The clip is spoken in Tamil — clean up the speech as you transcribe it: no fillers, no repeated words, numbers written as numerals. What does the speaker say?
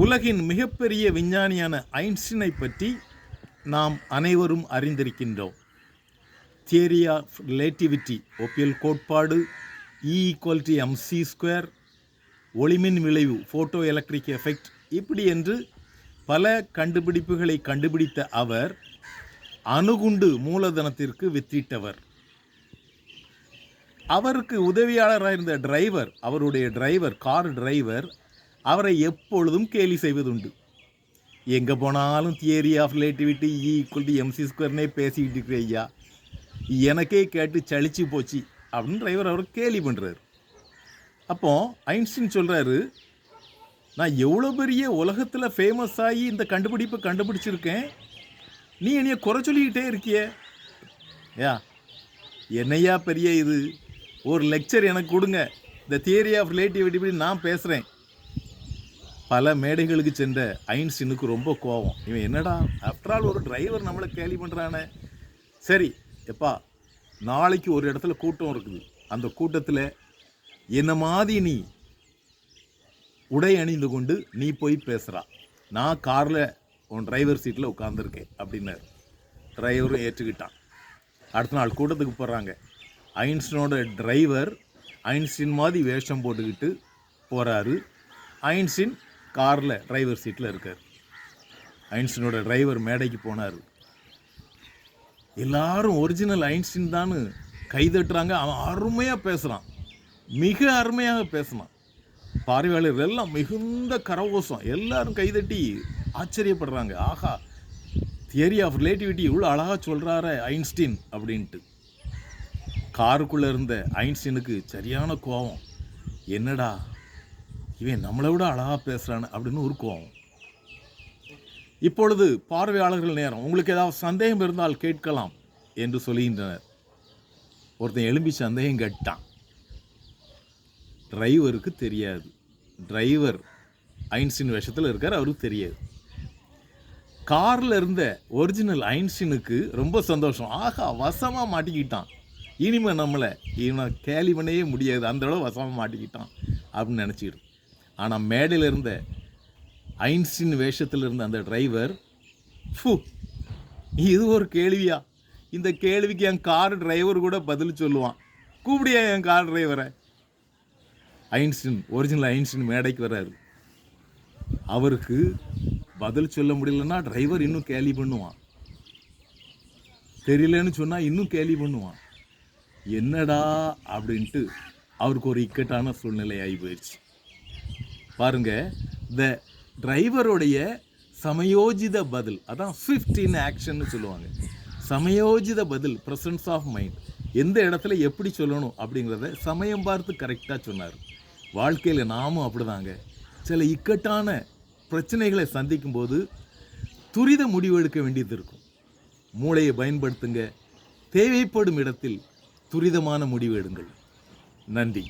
உலகின் மிகப்பெரிய விஞ்ஞானியான ஐன்ஸ்டீனை பற்றி நாம் அனைவரும் அறிந்திருக்கின்றோம். தியரி ஆஃப் ரிலேட்டிவிட்டி, ஒப்பியல் கோட்பாடு, E=mc², ஒளிமின் விளைவு, ஃபோட்டோ எலக்ட்ரிக் எஃபெக்ட், இப்படி என்று பல கண்டுபிடிப்புகளை கண்டுபிடித்த அவர் அணுகுண்டு மூலதனத்திற்கு வித்திட்டவர். அவருக்கு உதவியாளராக இருந்த டிரைவர், அவருடைய டிரைவர், கார் டிரைவர், அவரை எப்பொழுதும் கேலி செய்வதுண்டு. எங்கே போனாலும் தியரி ஆஃப் ரிலேட்டிவிட்டி E=mc² பேசிக்கிட்டு இருக்கிற ஐயா, எனக்கே கேட்டு சளிச்சு போச்சு அப்படின்னு டிரைவர் அவரை கேலி பண்ணுறாரு. அப்போ ஐன்ஸ்டீன் சொல்கிறாரு, நான் எவ்வளோ பெரிய உலகத்தில் ஃபேமஸ் ஆகி இந்த கண்டுபிடிப்பை கண்டுபிடிச்சிருக்கேன், நீ என்னைய குறை சொல்லிக்கிட்டே இருக்கிய யா, என்னையா பெரிய இது, ஒரு லெக்சர் எனக்கு கொடுங்க, இந்த தியரி ஆஃப் ரிலேட்டிவிட்டி பற்றி நான் பேசுகிறேன். பல மேடைகளுக்கு சென்ற ஐன்ஸ்டீனுக்கு ரொம்ப கோபம். இவன் என்னடா, ஆஃப்டர் ஆல் ஒரு டிரைவர் நம்மளை கேலி பண்ணுறானே. சரி எப்பா, நாளைக்கு ஒரு இடத்துல கூட்டம் இருக்குது, அந்த கூட்டத்தில் என்ன மாதிரி நீ உடை அணிந்து கொண்டு நீ போய் பேசுகிறா, நான் காரில் உன் டிரைவர் சீட்டில் உட்காந்துருக்கேன் அப்படின்னாரு. டிரைவரும் ஏற்றுக்கிட்டான். அடுத்த நாள் கூட்டத்துக்கு போகிறாங்க. ஐன்ஸ்டீனோட டிரைவர் ஐன்ஸ்டீன் மாதிரி வேஷம் போட்டுக்கிட்டு போகிறாரு. ஐன்ஸ்டீன் காரில் டிரைவர் சீட்டில் இருக்கார். ஐன்ஸ்டீனோட டிரைவர் மேடைக்கு போனார். எல்லாரும் ஒரிஜினல் ஐன்ஸ்டீன் தான் கைதட்டுறாங்க. அவன் அருமையாக பேசுகிறான், மிக அருமையாக பேசினான். பார்வையாளர்கள் எல்லாம் மிகுந்த கரகோஷம், எல்லாரும் கைதட்டி ஆச்சரியப்படுறாங்க. ஆஹா, தியரி ஆஃப் ரிலேட்டிவிட்டி இவ்வளோ அழகாக சொல்கிறார ஐன்ஸ்டீன் அப்படின்ட்டு. காருக்குள்ளே இருந்த ஐன்ஸ்டீனுக்கு சரியான கோபம். என்னடா இவன் நம்மளை விட அழகாக பேசுகிறான்னு அப்படின்னு ஒரு கோபம். இப்பொழுது பார்வையாளர்கள் நேரம், உங்களுக்கு ஏதாவது சந்தேகம் இருந்தால் கேட்கலாம் என்று சொல்லுகின்றனர். ஒருத்தன் எழும்பி சந்தேகம் கேட்டான். டிரைவருக்கு தெரியாது, டிரைவர் ஐன்ஸ்டீன் வேஷத்தில் இருக்கார், அவருக்கு தெரியாது. காரில் இருந்த ஒரிஜினல் ஐன்ஸ்டீனுக்கு ரொம்ப சந்தோஷம். ஆஹா, வசமாக மாட்டிக்கிட்டான், இனிமேல் நம்மளை இவனை கேலி பண்ணவே முடியாது, அந்த அளவு வசமாக மாட்டிக்கிட்டான் அப்படின்னு நினச்சிக்கிட்டு. ஆனால் மேடையில் இருந்த ஐன்ஸ்டீன் வேஷத்தில் இருந்த அந்த டிரைவர், இது ஒரு கேள்வியா, இந்த கேள்விக்கு என் கார் டிரைவர் கூட பதில் சொல்லுவான், கூப்பிடியா என் கார் டிரைவரை. ஐன்ஸ்டீன், ஒரிஜினல் ஐன்ஸ்டீன் மேடைக்கு வர்றாரு. அவருக்கு பதில் சொல்ல முடியலன்னா டிரைவர் இன்னும் கேலி பண்ணுவான், தெரியலன்னு சொன்னால் இன்னும் கேலி பண்ணுவான். என்னடா அப்படின்ட்டு அவருக்கு ஒரு இக்கட்டான சூழ்நிலை ஆகி போயிடுச்சு. பாருங்க, த டிரைவருடைய சமயோஜித பதில், அதான் ஸ்விஃப்ட் இன் ஆக்ஷன்னு சொல்லுவாங்க. சமயோஜித பதில், ப்ரெசன்ஸ் ஆஃப் மைண்ட், எந்த இடத்துல எப்படி சொல்லணும் அப்படிங்கிறத சமயம் பார்த்து கரெக்டாக சொன்னார். வாழ்க்கையில் நாமும் அப்படிதாங்க, சில இக்கட்டான பிரச்சனைகளை சந்திக்கும் போது துரித முடிவு எடுக்க வேண்டியது இருக்கும். மூளையை பயன்படுத்துங்க, தேவைப்படும் இடத்தில் துரிதமான முடிவு எடுங்கள். நன்றி.